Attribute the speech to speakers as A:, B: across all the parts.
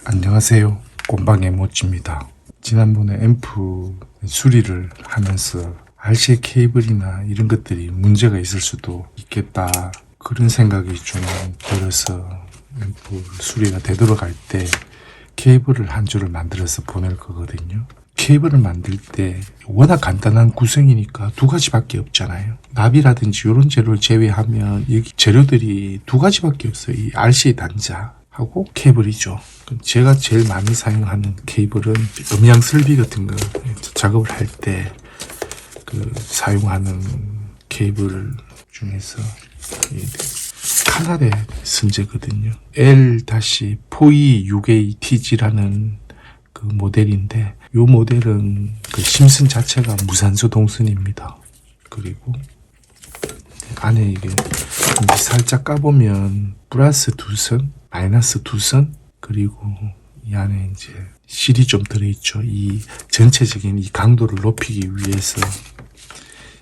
A: 안녕하세요. 꼼방의 모찌입니다. 지난번에 앰프 수리를 하면서 RCA 케이블이나 이런 것들이 문제가 있을 수도 있겠다, 그런 생각이 좀 들어서 앰프 수리가 되도록 할 때 케이블을 한 줄을 만들어서 보낼 거거든요. 케이블을 만들 때 워낙 간단한 구성이니까 두 가지밖에 없잖아요. 납이라든지 이런 재료를 제외하면 여기 재료들이 두 가지밖에 없어요. 이 RCA 단자하고 케이블이죠. 제가 제일 많이 사용하는 케이블은 음향 설비 같은 거 작업을 할 때 사용하는 케이블 중에서 카나데 선재거든요. L-42ATG라는 그 모델인데, 이 모델은 그 심슨 자체가 무산소 동선입니다. 그리고 안에 이게 살짝 까보면 플러스 2선, 마이너스 2선, 그리고 이 안에 이제 실이 좀 들어있죠. 이 전체적인 이 강도를 높이기 위해서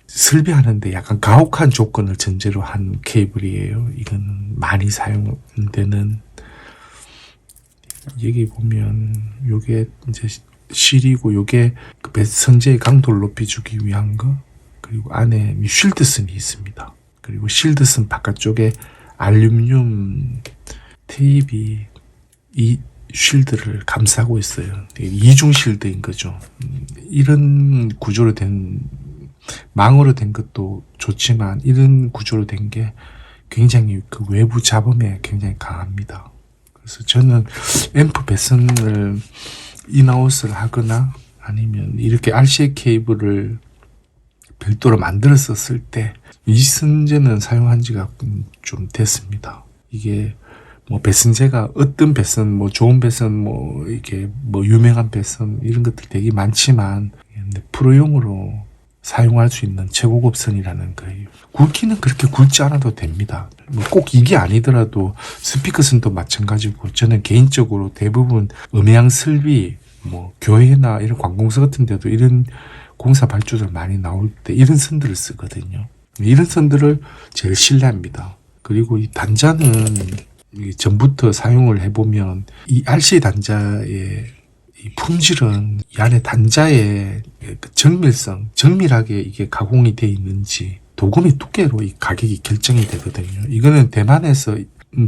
A: 설비하는데 약간 가혹한 조건을 전제로 한 케이블이에요. 이건 많이 사용되는, 여기 보면 요게 이제 실이고 요게 그 선재의 강도를 높여주기 위한 거, 그리고 안에 쉴드선이 있습니다. 그리고 쉴드선 바깥쪽에 알루미늄 테이프이 이 쉴드를 감싸고 있어요. 이중 쉴드인 거죠. 이런 구조로 된, 망으로 된 것도 좋지만 이런 구조로 된 게 굉장히 그 외부 잡음에 굉장히 강합니다. 그래서 저는 앰프 배선을 인아웃을 하거나 아니면 이렇게 RCA 케이블을 별도로 만들었었을 때 이 선재는 사용한 지가 좀 됐습니다. 이게 뭐 배선재가 어떤 배선, 뭐 좋은 배선, 뭐 이게 뭐 유명한 배선 이런 것들 되게 많지만 프로용으로 사용할 수 있는 최고급 선이라는 거예요. 굵기는 그렇게 굵지 않아도 됩니다. 뭐 꼭 이게 아니더라도 스피커선도 마찬가지고, 저는 개인적으로 대부분 음향 설비, 뭐 교회나 이런 관공서 같은 데도 이런 공사 발주들 많이 나올 때 이런 선들을 쓰거든요. 이런 선들을 제일 신뢰합니다. 그리고 이 단자는 전부터 사용을 해보면 이 RCA 단자의 이 품질은 이 안에 단자의 정밀성, 정밀하게 이게 가공이 되어 있는지 도금의 두께로 이 가격이 결정이 되거든요. 이거는 대만에서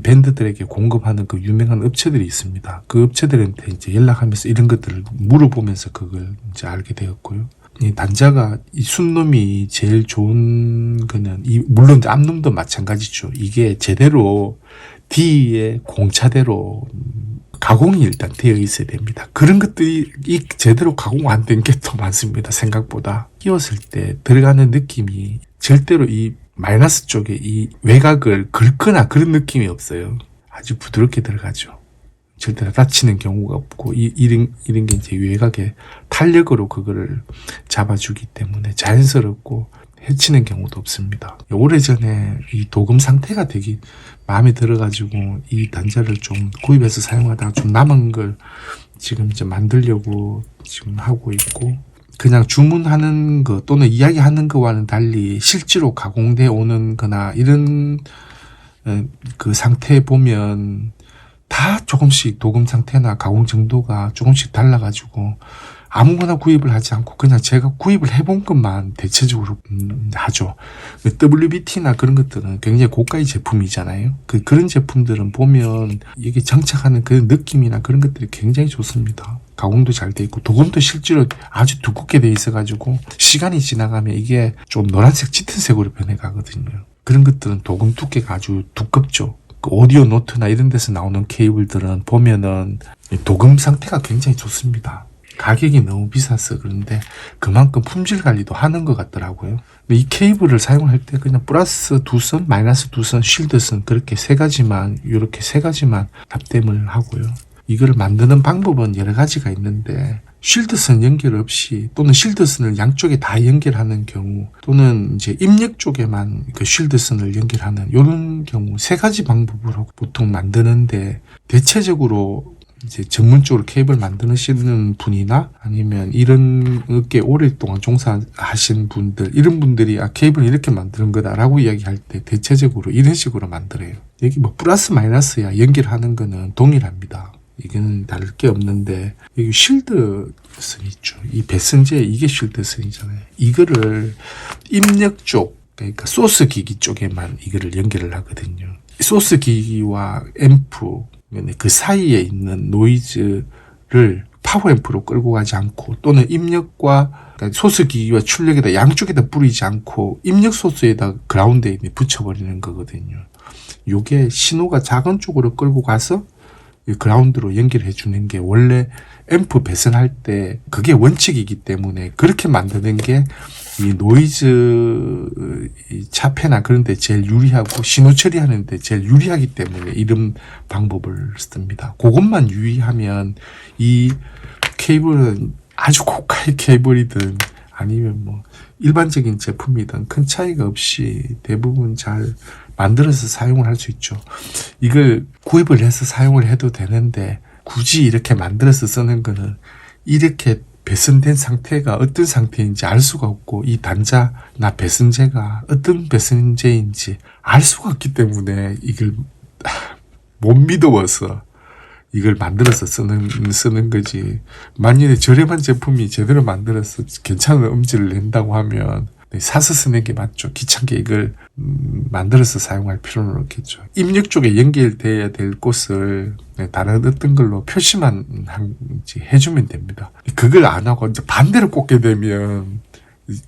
A: 밴드들에게 공급하는 그 유명한 업체들이 있습니다. 그 업체들한테 이제 연락하면서 이런 것들을 물어보면서 그걸 이제 알게 되었고요. 이 단자가 이 순놈이 제일 좋은 거는 물론 앞놈도 마찬가지죠. 이게 제대로 D의 공차대로 가공이 일단 되어 있어야 됩니다. 그런 것들이 제대로 가공 안 된 게 더 많습니다. 생각보다. 끼웠을 때 들어가는 느낌이 절대로 이 마이너스 쪽에 이 외곽을 긁거나 그런 느낌이 없어요. 아주 부드럽게 들어가죠. 절대로 다치는 경우가 없고, 이런 게 이제 외곽의 탄력으로 그거를 잡아주기 때문에 자연스럽고 해치는 경우도 없습니다. 오래전에 이 도금 상태가 되게 마음에 들어가지고 이 단자를 좀 구입해서 사용하다가 좀 남은 걸 지금 이제 만들려고 지금 하고 있고, 그냥 주문하는 거 또는 이야기하는 거와는 달리 실제로 가공돼 오는 거나 이런 그 상태 보면 다 조금씩 도금 상태나 가공 정도가 조금씩 달라가지고 아무거나 구입을 하지 않고 그냥 제가 구입을 해본 것만 대체적으로 하죠. WBT나 그런 것들은 굉장히 고가의 제품이잖아요. 그런 제품들은 보면 이게 장착하는 그 느낌이나 그런 것들이 굉장히 좋습니다. 가공도 잘 돼 있고 도금도 실제로 아주 두껍게 돼 있어가지고 시간이 지나가면 이게 좀 노란색 짙은 색으로 변해가거든요. 그런 것들은 도금 두께가 아주 두껍죠. 오디오 노트나 이런 데서 나오는 케이블들은 보면은 도금 상태가 굉장히 좋습니다. 가격이 너무 비싸서 그런데 그만큼 품질 관리도 하는 것 같더라고요. 이 케이블을 사용할 때 그냥 플러스 2선, 마이너스 2선, 쉴드선 그렇게 이렇게 세 가지만 납땜을 하고요. 이거를 만드는 방법은 여러 가지가 있는데, 쉴드선 연결 없이 또는 쉴드선을 양쪽에 다 연결하는 경우, 또는 이제 입력 쪽에만 그 쉴드선을 연결하는 이런 경우 세 가지 방법으로 보통 만드는데, 대체적으로 이제 전문적으로 케이블 만드시는 분이나 아니면 이런 업계에 오랫동안 종사하신 분들, 이런 분들이 케이블을 이렇게 만드는 거다라고 이야기할 때 대체적으로 이런 식으로 만들어요. 여기 뭐 플러스 마이너스야 연결하는 거는 동일합니다. 이거는 다를 게 없는데 여기 쉴드선이 있죠. 이 배선제 이게 쉴드선이잖아요. 이거를 입력 쪽 그러니까 소스 기기 쪽에만 이거를 연결을 하거든요. 소스 기기와 앰프 그 사이에 있는 노이즈를 파워 앰프로 끌고 가지 않고 또는 입력과 그러니까 소스 기기와 출력에다 양쪽에다 뿌리지 않고 입력 소스에다 그라운드에 붙여버리는 거거든요. 요게 신호가 작은 쪽으로 끌고 가서 그라운드로 연결해 주는 게 원래 앰프 배선할 때 그게 원칙이기 때문에 그렇게 만드는 게 이 노이즈 차폐나 그런 데 제일 유리하고 신호 처리하는 데 제일 유리하기 때문에 이런 방법을 씁니다. 그것만 유의하면 이 케이블은 아주 고가의 케이블이든 아니면 뭐 일반적인 제품이든 큰 차이가 없이 대부분 잘 만들어서 사용을 할 수 있죠. 이걸 구입을 해서 사용을 해도 되는데 굳이 이렇게 만들어서 쓰는 거는 이렇게 배선된 상태가 어떤 상태인지 알 수가 없고 이 단자나 배선제가 어떤 배선제인지 알 수가 없기 때문에 이걸 못 믿어서 이걸 만들어서 쓰는 거지. 만약에 저렴한 제품이 제대로 만들어서 괜찮은 음질을 낸다고 하면 사서 쓰는 게 맞죠. 귀찮게 이걸 만들어서 사용할 필요는 없겠죠. 입력 쪽에 연결돼야 될 곳을 다른 어떤 걸로 표시만 해주면 됩니다. 그걸 안 하고 이제 반대로 꽂게 되면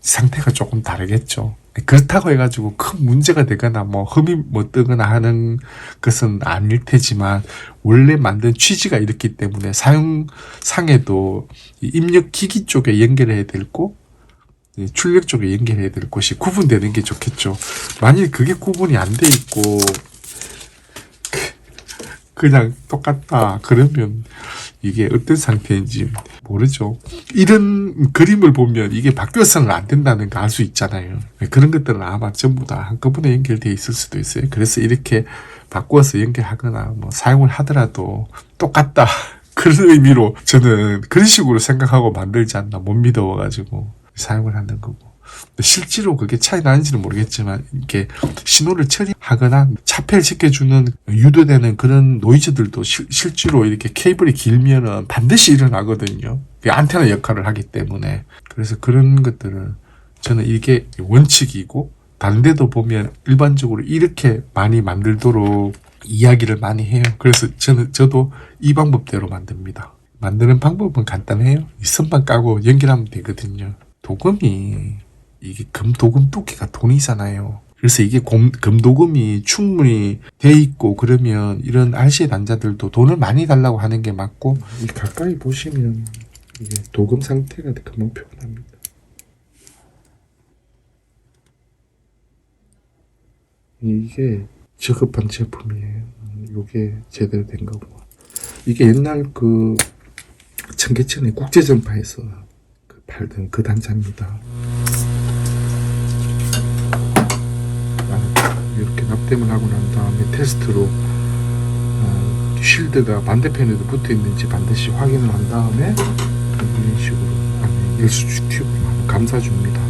A: 상태가 조금 다르겠죠. 그렇다고 해가지고 큰 문제가 되거나 뭐 흠이 뭐 뜨거나 하는 것은 아닐 테지만 원래 만든 취지가 이렇기 때문에 사용상에도 입력 기기 쪽에 연결해야 되고 출력 쪽에 연결해야 될 곳이 구분되는 게 좋겠죠. 만일 그게 구분이 안 돼 있고 그냥 똑같다 그러면 이게 어떤 상태인지 모르죠. 이런 그림을 보면 이게 바뀌어서는 안 된다는 거 알 수 있잖아요. 그런 것들은 아마 전부 다 한꺼번에 연결되어 있을 수도 있어요. 그래서 이렇게 바꾸어서 연결하거나 뭐 사용을 하더라도 똑같다 그런 의미로 저는 그런 식으로 생각하고 만들지 않나 못 믿어가지고 사용을 하는 거고. 실제로 그게 차이 나는지는 모르겠지만 이렇게 신호를 처리하거나 차폐를 시켜주는 유도되는 그런 노이즈들도 실제로 이렇게 케이블이 길면은 반드시 일어나거든요. 안테나 역할을 하기 때문에. 그래서 그런 것들은 저는 이게 원칙이고 다른 데도 보면 일반적으로 이렇게 많이 만들도록 이야기를 많이 해요. 그래서 저도 이 방법대로 만듭니다. 만드는 방법은 간단해요. 이 선반 까고 연결하면 되거든요. 도금이 이게 금도금 두께가 돈이잖아요. 그래서 이게 금도금이 충분히 돼 있고 그러면 이런 RCA 단자들도 돈을 많이 달라고 하는 게 맞고 가까이 보시면 이게 도금 상태가 금방 표현합니다. 이게 저급한 제품이에요. 이게 제대로 된 거고 이게 옛날 그 청계천의 국제전파에서 팔던 그 단자입니다. 이렇게 납땜을 하고 난 다음에 테스트로 쉴드가 반대편에도 붙어 있는지 반드시 확인을 한 다음에 이런 식으로 안에 열수 튜브로 감싸줍니다.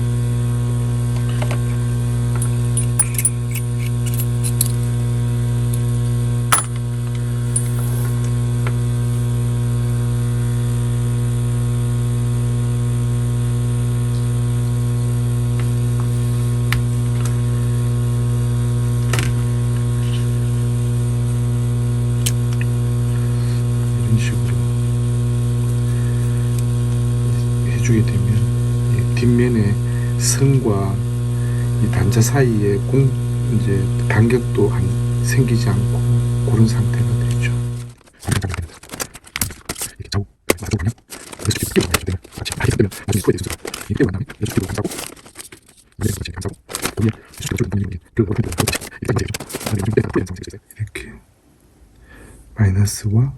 A: 이런 식으로 해주게 되면 이 뒷면에 선과 이 단자 사이에 이제 간격도 생기지 않고 그런 상태가 되죠. 이렇게 마이너스와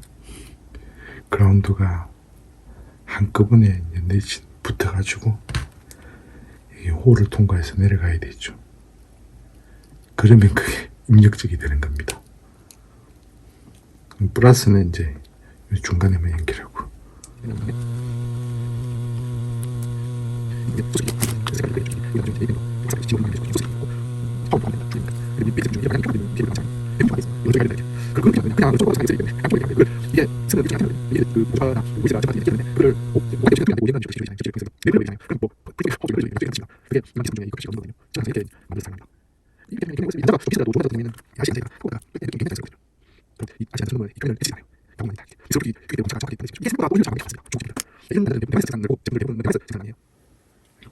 A: 그라운드가 한꺼번에 붙어가지고 이 홀을 통과해서 내려가야 되죠. 그러면 그게 입력적이 되는 겁니다. 플러스는 이제 중간에만 연결하고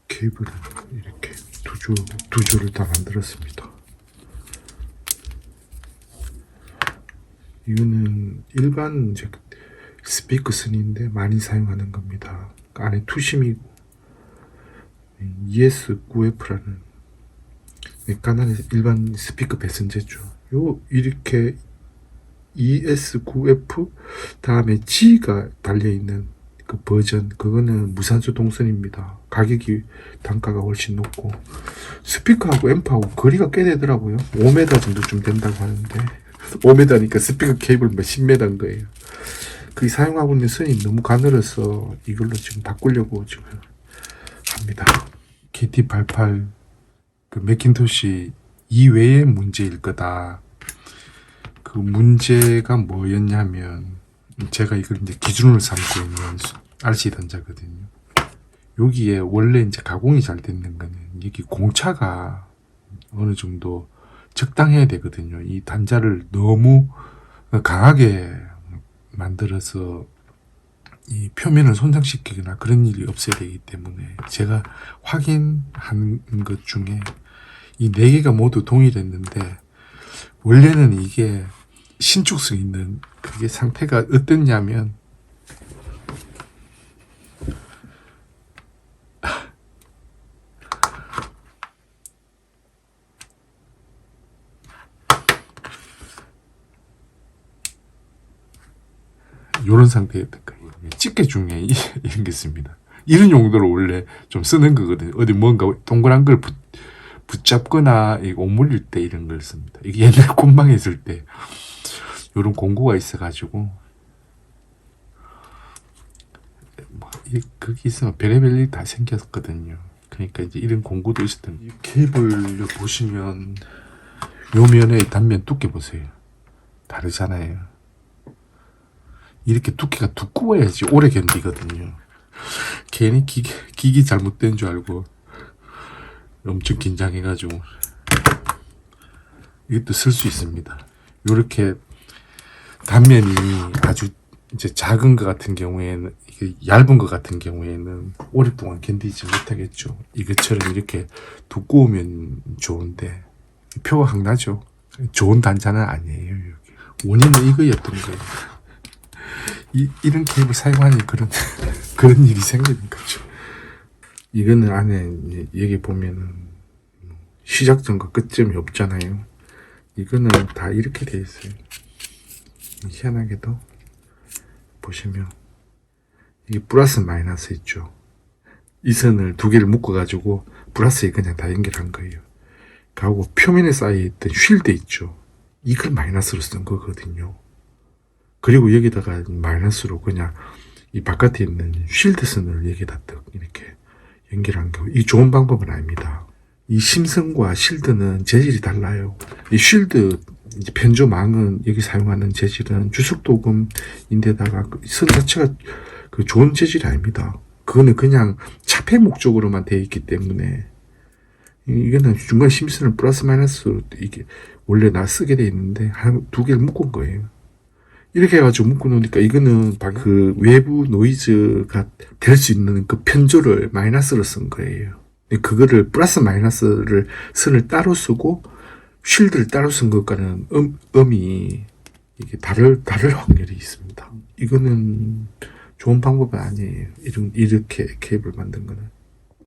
A: 케이블을 이렇게 두 줄을 다 만들었습니다. 이거는 일반 이제 스피커 선인데 많이 사용하는 겁니다. 안에 투심이고 ES9F라는 깐난의 일반 스피커 배선제죠. 요 이렇게 ES9F 다음에 G가 달려있는 그 버전, 그거는 무산소 동선입니다. 가격이 단가가 훨씬 높고 스피커하고 앰프하고 거리가 꽤 되더라고요. 5m 정도쯤 된다고 하는데 5m니까 스피커 케이블 몇 10m인 거예요. 그 사용하고 있는 선이 너무 가늘어서 이걸로 지금 바꾸려고 지금 합니다. KT88 그 맥킨토시 이외의 문제일 거다. 그 문제가 뭐였냐면 제가 이걸 이제 기준으로 삼고 있는 RC 단자거든요. 여기에 원래 이제 가공이 잘 되는 거는 여기 공차가 어느 정도 적당해야 되거든요. 이 단자를 너무 강하게 만들어서 이 표면을 손상시키거나 그런 일이 없어야 되기 때문에 제가 확인한 것 중에 이 4개가 모두 동일했는데 원래는 이게 신축성 있는 그게 상태가 어땠냐면 이런 상태였던 거예요. 집게 중에 이런 게 있습니다. 이런 용도로 원래 좀 쓰는 거거든요. 어디 뭔가 동그란 걸 붙잡거나 옷 물릴 때 이런 걸 씁니다. 이게 옛날 곤방에 있을 때 이런 공구가 있어가지고 뭐 거기 있으면 별의별 일이 다 생겼거든요. 그러니까 이제 이런 공구도 있었던. 이 케이블을 보시면 요 면의 단면 두께 보세요. 다르잖아요. 이렇게 두께가 두꺼워야지 오래 견디거든요. 괜히 기기 잘못된 줄 알고 엄청 긴장해가지고 이것도 쓸 수 있습니다. 이렇게 단면이 아주 이제 작은 것 같은 경우에는, 이게 얇은 것 같은 경우에는 오랫동안 견디지 못하겠죠. 이것처럼 이렇게 두꺼우면 좋은데 표가 확 나죠. 좋은 단자는 아니에요. 여기. 원인은 이거였던 거예요. 이런 케이블 사용하니 그런 일이 생기는 거죠. 이거는 안에 여기 보면은 시작점과 끝점이 없잖아요. 이거는 다 이렇게 돼 있어요. 희한하게도 보시면 이게 플러스 마이너스 있죠. 이 선을 두 개를 묶어 가지고 플러스에 그냥 다 연결한 거예요. 그리고 표면에 쌓여있던 쉴드 있죠. 이걸 마이너스로 쓴 거거든요. 그리고 여기다가 마이너스로 그냥 이 바깥에 있는 쉴드 선을 여기다 이렇게 연결한 거. 이 좋은 방법은 아닙니다. 이 심선과 쉴드는 재질이 달라요. 이 쉴드 이제 편조망은 여기 사용하는 재질은 주석도금인데다가 선 자체가 그 좋은 재질이 아닙니다. 그거는 그냥 차폐 목적으로만 되어 있기 때문에 이거는 중간 심선을 플러스 마이너스로 이게 원래 나 쓰게 되어 있는데 두 개를 묶은 거예요. 이렇게 해가지고 묶어 놓으니까 이거는 그 외부 노이즈가 될 수 있는 그 편조를 마이너스로 쓴 거예요. 그거를 플러스 마이너스를 선을 따로 쓰고 쉴드를 따로 쓴 것과는 음이 이게 다를 확률이 있습니다. 이거는 좋은 방법은 아니에요. 이렇게 케이블 만든 거는.